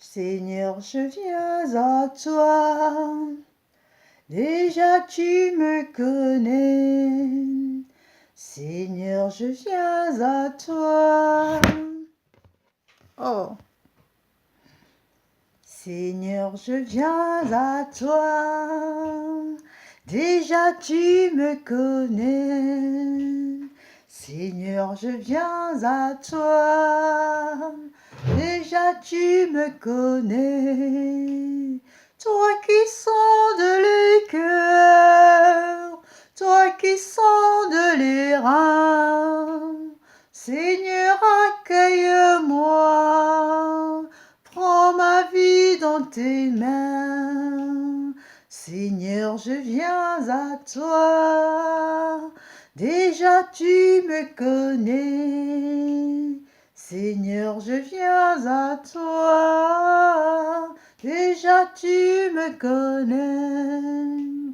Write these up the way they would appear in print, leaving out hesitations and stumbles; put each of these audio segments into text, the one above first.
Seigneur, je viens à toi. Déjà tu me connais. Seigneur, je viens à toi. Oh. Seigneur, je viens à toi. Déjà tu me connais. Seigneur, je viens à toi. Déjà tu me connais. Toi qui sondes les cœurs, toi qui sondes les reins. Seigneur, accueille-moi. Prends ma vie dans tes mains. Seigneur, je viens à toi. Déjà tu me connais. Seigneur, je viens à toi. Déjà tu me connais.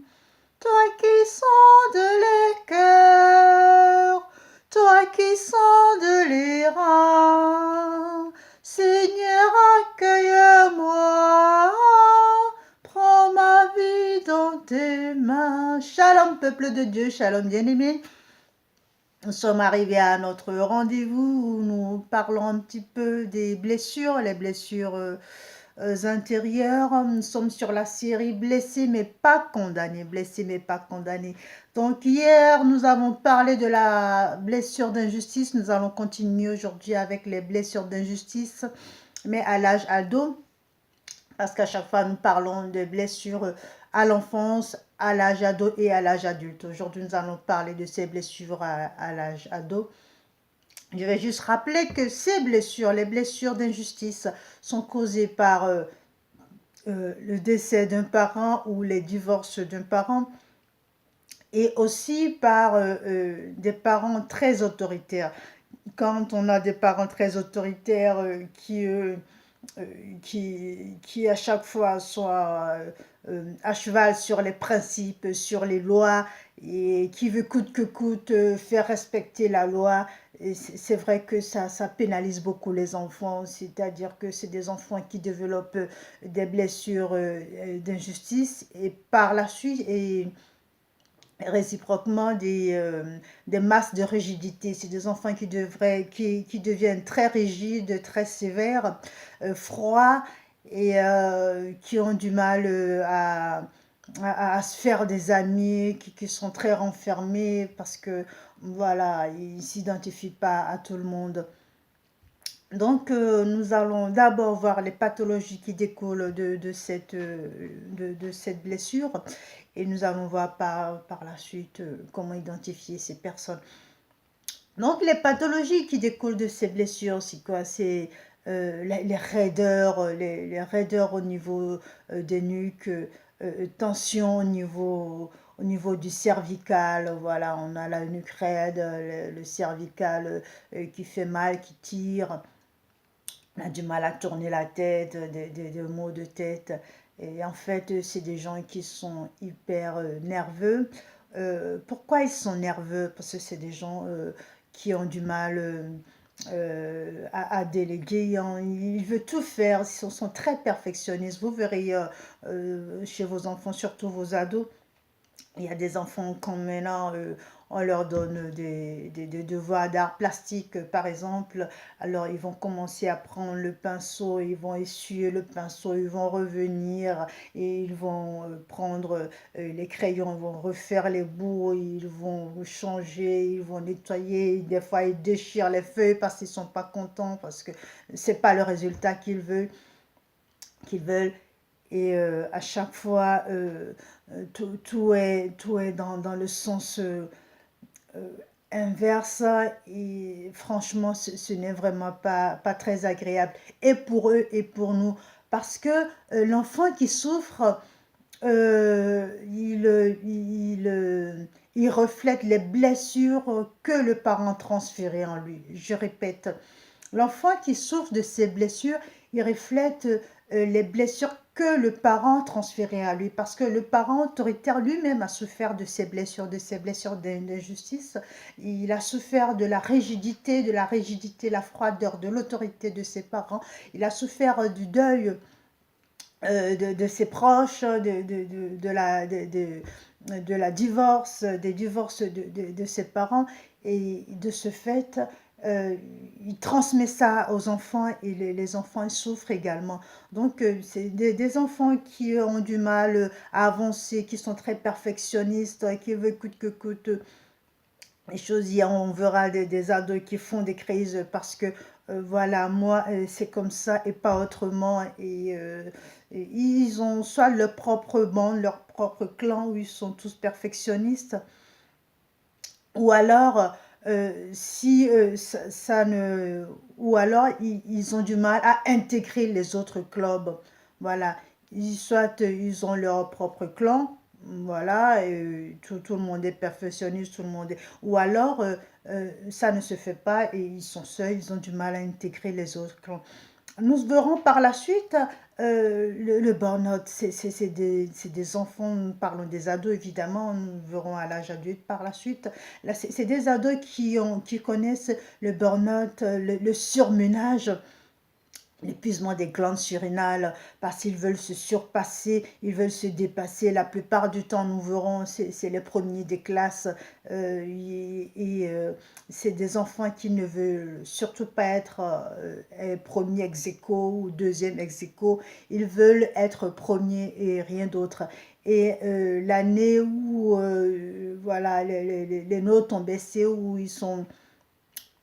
Toi qui sondes les cœurs, toi qui sondes les reins. Seigneur, accueille-moi, prends ma vie dans tes mains. Shalom, peuple de Dieu, shalom bien-aimé. Nous sommes arrivés à notre rendez-vous où nous parlons un petit peu des blessures, les blessures intérieures. Nous sommes sur la série Blessés mais pas condamnés, blessés mais pas condamnés. Donc hier, nous avons parlé de la blessure d'injustice. Nous allons continuer aujourd'hui avec les blessures d'injustice, mais à l'âge ado, parce qu'à chaque fois, nous parlons de blessures à l'enfance, à l'âge ado et à l'âge adulte. Aujourd'hui, nous allons parler de ces blessures à l'âge ado. Je vais juste rappeler que ces blessures, les blessures d'injustice, sont causées par le décès d'un parent ou les divorces d'un parent, et aussi par des parents très autoritaires. Quand on a des parents très autoritaires qui à chaque fois sont à cheval sur les principes, sur les lois, et qui veut coûte que coûte faire respecter la loi. C'est vrai que ça pénalise beaucoup les enfants, c'est-à-dire que c'est des enfants qui développent des blessures d'injustice, et par la suite, et réciproquement des masses de rigidité. C'est des enfants qui deviennent très rigides, très sévères, froids, et qui ont du mal à se faire des amis, qui sont très renfermés parce que voilà, ils ne s'identifient pas à tout le monde. Donc, nous allons d'abord voir les pathologies qui découlent de cette blessure, et nous allons voir par la suite comment identifier ces personnes. Donc, les pathologies qui découlent de ces blessures, c'est quoi? C'est les raideurs, les raideurs au niveau des nuques, tension au niveau du cervical. Voilà, on a la nuque raide, le cervical qui fait mal, qui tire. On a du mal à tourner la tête, des maux de tête. Et en fait, c'est des gens qui sont hyper nerveux. Pourquoi ils sont nerveux? Parce que c'est des gens qui ont du mal à déléguer. Ils veulent tout faire. Ils sont très perfectionnistes. Vous verrez chez vos enfants, surtout vos ados, il y a des enfants quand maintenant on leur donne des devoirs d'art plastique par exemple, alors ils vont commencer à prendre le pinceau, ils vont essuyer le pinceau, ils vont revenir et ils vont prendre les crayons, ils vont refaire les bouts, ils vont changer, ils vont nettoyer, des fois ils déchirent les feuilles parce qu'ils ne sont pas contents, parce que ce n'est pas le résultat qu'ils veulent. Et à chaque fois, tout est dans le sens inverse, et franchement, ce n'est vraiment pas très agréable, et pour eux et pour nous, parce que l'enfant qui souffre, il reflète les blessures que le parent transférait en lui. Je répète, l'enfant qui souffre de ces blessures, il reflète les blessures que le parent transférait à lui, parce que le parent autoritaire lui-même a souffert de ces blessures d'injustice. Il a souffert de la rigidité, la froideur, de l'autorité de ses parents. Il a souffert du deuil de ses proches, de la divorce, des divorces de ses parents. Et de ce fait, il transmet ça aux enfants et les enfants souffrent également. Donc, c'est des enfants qui ont du mal à avancer, qui sont très perfectionnistes, qui veulent coûte que coûte les choses. On verra des ados qui font des crises parce que voilà, moi c'est comme ça et pas autrement. Et ils ont soit leur propre bande, leur propre clan où ils sont tous perfectionnistes, ou alors si ça ne, ou alors ils ont du mal à intégrer les autres clubs. Voilà, soit ils ont leur propre clan, voilà, et tout le monde est perfectionniste, tout le monde est, ou alors ça ne se fait pas et ils sont seuls, ils ont du mal à intégrer les autres clans. Nous verrons par la suite le burn-out. C'est des enfants, nous parlons des ados évidemment, nous verrons à l'âge adulte par la suite. Là, c'est des ados qui connaissent le burn-out, le surmenage, l'épuisement des glandes surrénales, parce qu'ils veulent se surpasser, ils veulent se dépasser. La plupart du temps, nous verrons, c'est les premiers des classes. C'est des enfants qui ne veulent surtout pas être premier ex aequo ou deuxième ex aequo. Ils veulent être premier et rien d'autre. Et l'année où voilà, les notes ont baissé, où ils sont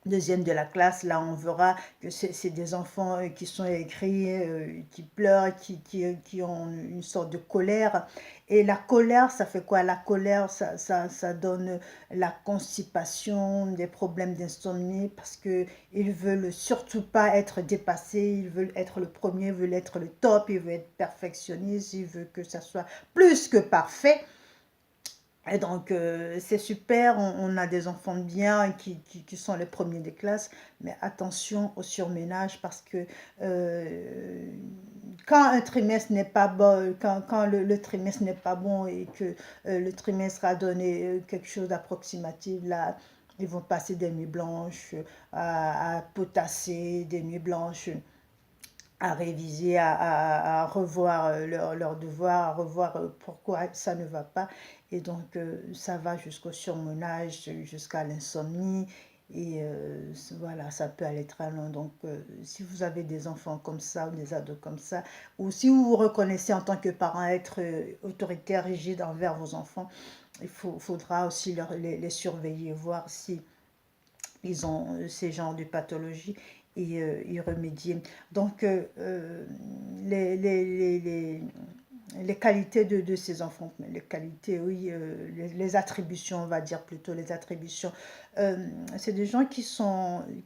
deuxième de la classe, là on verra que c'est des enfants qui sont écrits, qui pleurent, qui ont une sorte de colère. Et la colère, ça fait quoi? La colère, ça donne la constipation, des problèmes d'insomnie, parce qu'ils veulent surtout pas être dépassés, ils veulent être le premier, ils veulent être le top, ils veulent être perfectionnistes, ils veulent que ça soit plus que parfait. Et donc, c'est super, on a des enfants bien qui sont les premiers des classes, mais attention au surménage parce que euh, quand un trimestre n'est pas bon, quand le trimestre n'est pas bon et que le trimestre a donné quelque chose d'approximatif, là, ils vont passer des nuits blanches à potasser, des nuits blanches à réviser, à revoir leurs devoirs, à revoir pourquoi ça ne va pas. Et donc, ça va jusqu'au surmenage, jusqu'à l'insomnie. Et voilà, ça peut aller très loin. Donc, si vous avez des enfants comme ça ou des ados comme ça, ou si vous vous reconnaissez en tant que parent être autoritaire, rigide envers vos enfants, faudra aussi les surveiller, voir si ils ont ces genres de pathologies et y remédier. Donc, les qualités de ces enfants, les qualités, oui, les attributions, on va dire plutôt les attributions. C'est des gens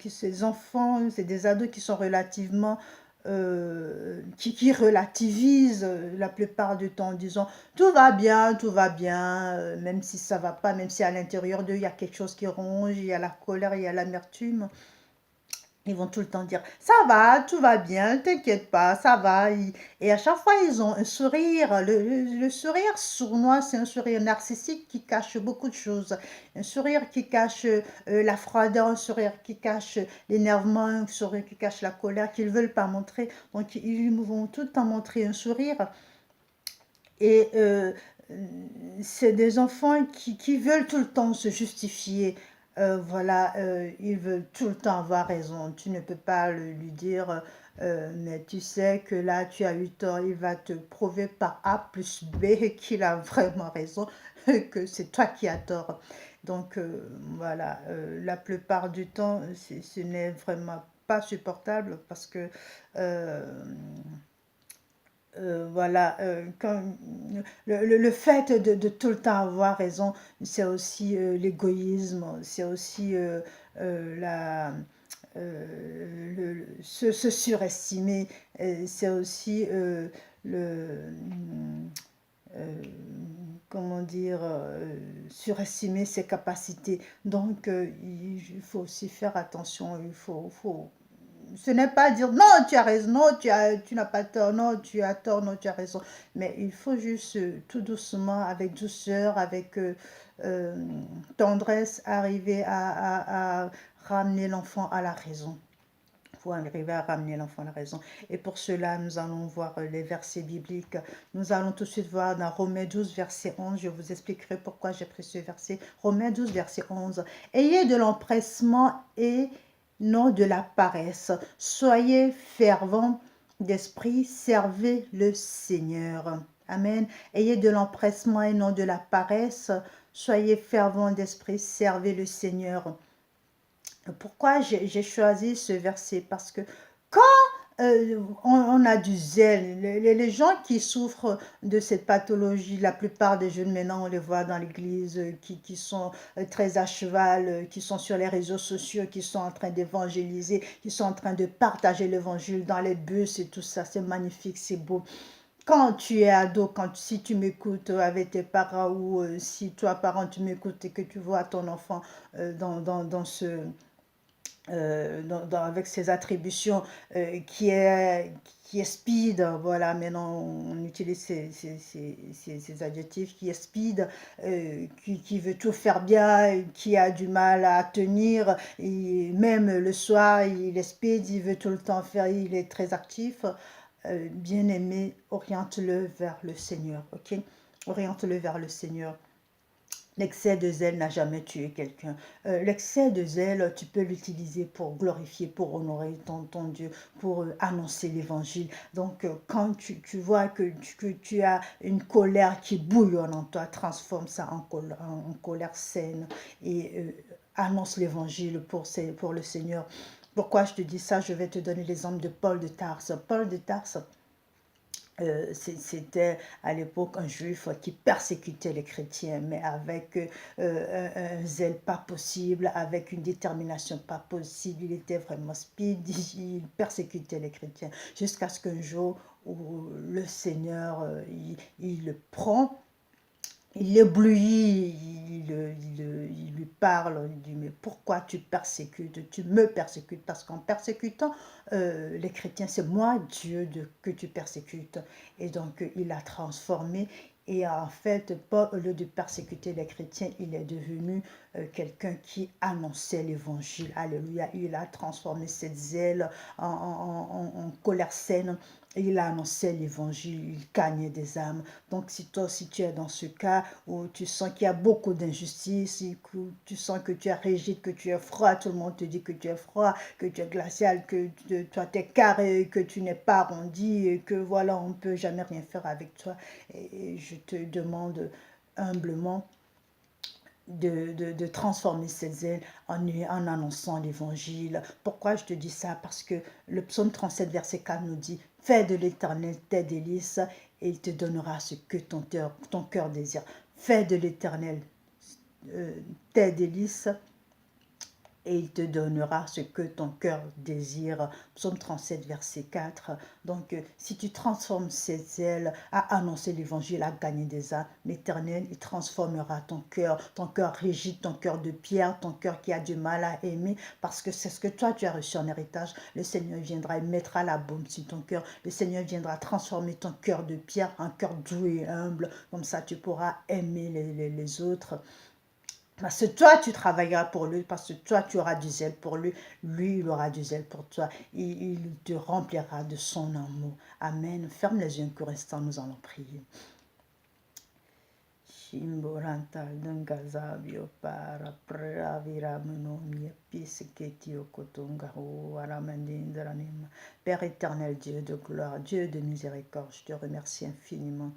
ces enfants, c'est des ados qui sont relativement qui relativisent la plupart du temps en disant tout va bien, même si ça va pas, même si à l'intérieur d'eux il y a quelque chose qui ronge, il y a la colère, il y a l'amertume. Ils vont tout le temps dire ça va, tout va bien, t'inquiète pas, ça va. Et à chaque fois, ils ont un sourire. Le sourire sournois, c'est un sourire narcissique qui cache beaucoup de choses. Un sourire qui cache la froideur, un sourire qui cache l'énervement, un sourire qui cache la colère qu'ils ne veulent pas montrer. Donc, ils vont tout le temps montrer un sourire. Et c'est des enfants qui veulent tout le temps se justifier. Voilà, ils veulent tout le temps avoir raison. Tu ne peux pas lui dire, mais tu sais que là, tu as eu tort. Il va te prouver par A plus B qu'il a vraiment raison, que c'est toi qui as tort. Donc, voilà, la plupart du temps, ce n'est vraiment pas supportable parce que voilà, le fait de tout le temps avoir raison, c'est aussi l'égoïsme, c'est aussi se surestimer, c'est aussi euh, comment dire, surestimer ses capacités. Donc, il faut aussi faire attention, ce n'est pas dire non, tu as raison, non, tu n'as pas tort, non, tu as tort, non, tu as raison. Mais il faut juste tout doucement, avec douceur, avec euh, tendresse, arriver à ramener l'enfant à la raison. Pour arriver à ramener l'enfant à la raison. Et pour cela, nous allons voir les versets bibliques. Nous allons tout de suite voir dans Romains 12, verset 11. Je vous expliquerai pourquoi j'ai pris ce verset. Romains 12, verset 11. Ayez de l'empressement et non de la paresse. Soyez fervents d'esprit, servez le Seigneur. Amen. Ayez de l'empressement et non de la paresse. Soyez fervents d'esprit, servez le Seigneur. Pourquoi j'ai choisi ce verset? Parce que quand on a du zèle, les gens qui souffrent de cette pathologie, la plupart des jeunes maintenant, on les voit dans l'église, qui sont très à cheval, qui sont sur les réseaux sociaux, qui sont en train d'évangéliser, qui sont en train de partager l'évangile dans les bus et tout ça, c'est magnifique, c'est beau. Quand tu es ado, si tu m'écoutes avec tes parents ou si toi, parent, tu m'écoutes et que tu vois ton enfant dans ce avec ses attributions qui est speed, voilà, maintenant on utilise ces adjectifs, qui est speed, qui veut tout faire bien, qui a du mal à tenir, et même le soir il est speed, il veut tout le temps faire, il est très actif. Bien aimé, oriente-le vers le Seigneur, ok? Oriente-le vers le Seigneur. L'excès de zèle n'a jamais tué quelqu'un. L'excès de zèle, tu peux l'utiliser pour glorifier, pour honorer ton Dieu, pour annoncer l'évangile. Donc, quand tu vois que tu as une colère qui bouillonne en toi, transforme ça en colère saine et annonce l'évangile pour le Seigneur. Pourquoi je te dis ça? Je vais te donner l'exemple de Paul de Tarse. Paul de Tarse, c'était à l'époque un juif qui persécutait les chrétiens, mais avec un zèle pas possible, avec une détermination pas possible. Il était vraiment speed, il persécutait les chrétiens, jusqu'à ce qu'un jour où le Seigneur, il le prend, il l'éblouit, il lui parle, il dit, mais pourquoi tu persécutes, tu me persécutes, parce qu'en persécutant les chrétiens, c'est moi Dieu que tu persécutes. Et donc il a transformé, et en fait, Paul, au lieu de persécuter les chrétiens, il est devenu quelqu'un qui annonçait l'évangile. Alléluia, il a transformé cette zèle en colère saine. Il annonçait l'évangile, il gagnait des âmes. Donc si toi aussi tu es dans ce cas où tu sens qu'il y a beaucoup d'injustice, tu sens que tu es rigide, que tu es froid, tout le monde te dit que tu es froid, que tu es glacial, que toi tu es carré, que tu n'es pas arrondi, et que voilà, on ne peut jamais rien faire avec toi. Et je te demande humblement de transformer cette zèle en annonçant l'évangile. Pourquoi je te dis ça? Parce que le psaume 37, verset 4 nous dit, « Fais de l'Éternel tes délices, et il te donnera ce que ton cœur désire. » Fais de l'Éternel tes délices, et il te donnera ce que ton cœur désire. Psaume 37, verset 4. Donc, si tu transformes ces ailes à annoncer l'évangile, à gagner des âmes, l'Éternel, il transformera ton cœur rigide, ton cœur de pierre, ton cœur qui a du mal à aimer, parce que c'est ce que toi, tu as reçu en héritage. Le Seigneur viendra et mettra la baume sur ton cœur. Le Seigneur viendra transformer ton cœur de pierre en cœur doux et humble. Comme ça, tu pourras aimer les autres. Parce que toi, tu travailleras pour lui, parce que toi, tu auras du zèle pour lui, lui, il aura du zèle pour toi. Il te remplira de son amour. Amen. Ferme les yeux un court instant, nous allons prier. Shimboranta dungazabio para pravira monomia piseketio kotonga o aramandindranim. Père éternel, Dieu de gloire, Dieu de miséricorde, je te remercie infiniment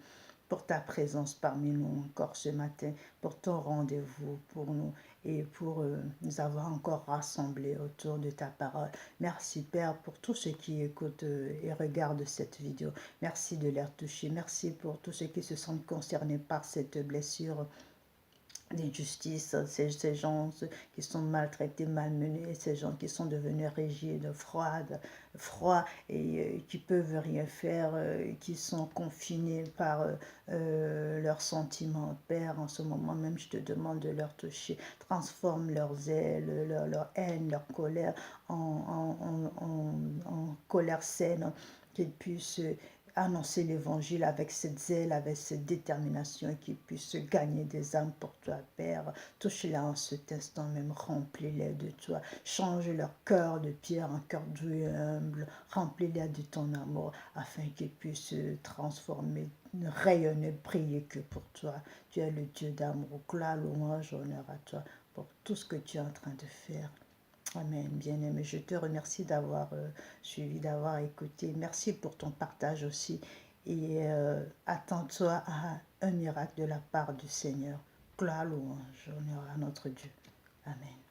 pour ta présence parmi nous encore ce matin, pour ton rendez-vous pour nous et pour nous avoir encore rassemblés autour de ta parole. Merci Père pour tous ceux qui écoutent et regardent cette vidéo. Merci de les toucher. Merci pour tous ceux qui se sentent concernés par cette blessure. d'injustice, ces gens qui sont maltraités, malmenés, ces gens qui sont devenus rigides, froids et qui peuvent rien faire, qui sont confinés par leurs sentiments. Père, en ce moment même, je te demande de leur toucher. Transforme leurs ailes, leur haine, leur colère en colère saine, qu'ils puissent annoncer l'évangile avec cette zèle, avec cette détermination, et qu'ils puissent gagner des âmes pour toi, Père. Touche-les en cet instant même, remplis-les de toi. Change leur cœur de pierre en cœur doux et humble. Remplis-les de ton amour, afin qu'ils puissent se transformer, rayonner, briller que pour toi. Tu es le Dieu d'amour. Gloire, louange, honneur à toi pour tout ce que tu es en train de faire. Amen, bien-aimé. Je te remercie d'avoir suivi, d'avoir écouté. Merci pour ton partage aussi. Et attends-toi à un miracle de la part du Seigneur. Gloire, louange, honneur à notre Dieu. Amen.